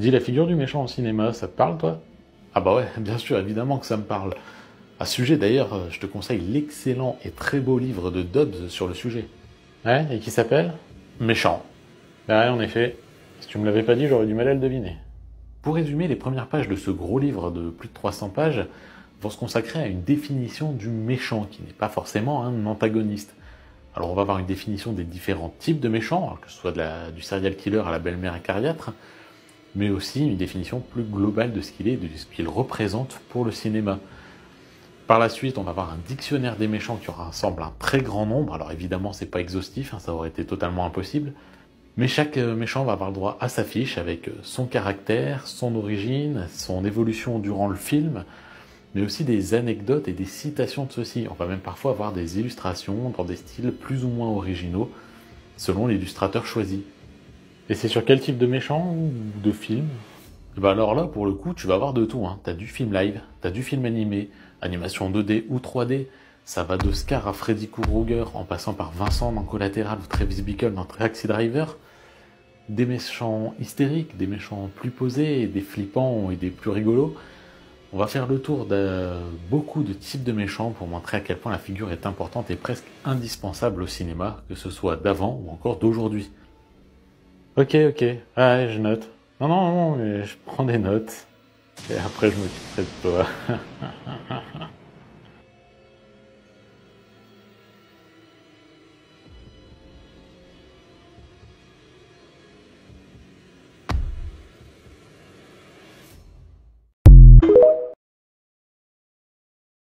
Dis, la figure du méchant au cinéma, ça te parle, toi? Ah bah ouais, bien sûr, évidemment que ça me parle. À ce sujet, d'ailleurs, je te conseille l'excellent et très beau livre de Dobbs sur le sujet. Ouais, et qui s'appelle Méchant. Bah ouais, en effet. Si tu me l'avais pas dit, j'aurais du mal à le deviner. Pour résumer, les premières pages de ce gros livre de plus de 300 pages vont se consacrer à une définition du méchant, qui n'est pas forcément un antagoniste. Alors on va avoir une définition des différents types de méchants, alors que ce soit du serial killer à la belle-mère acariâtre, mais aussi une définition plus globale de ce qu'il est, de ce qu'il représente pour le cinéma. Par la suite, on va avoir un dictionnaire des méchants qui rassemble un très grand nombre. Alors évidemment, c'est pas exhaustif, ça aurait été totalement impossible. Mais chaque méchant va avoir le droit à sa fiche avec son caractère, son origine, son évolution durant le film, mais aussi des anecdotes et des citations de ceux-ci. On va même parfois avoir des illustrations dans des styles plus ou moins originaux, selon l'illustrateur choisi. Et c'est sur quel type de méchant ou de film? Bah alors là, pour le coup, tu vas avoir de tout. T'as du film live, t'as du film animé, animation 2D ou 3D. Ça va d'Oscar à Freddy Krueger, en passant par Vincent dans Collateral ou Travis Bickle dans Taxi Driver. Des méchants hystériques, des méchants plus posés, des flippants et des plus rigolos. On va faire le tour de beaucoup de types de méchants pour montrer à quel point la figure est importante et presque indispensable au cinéma, que ce soit d'avant ou encore d'aujourd'hui. Ok, ouais, je note. Non, mais je prends des notes. Et après, je m'occuperai de toi.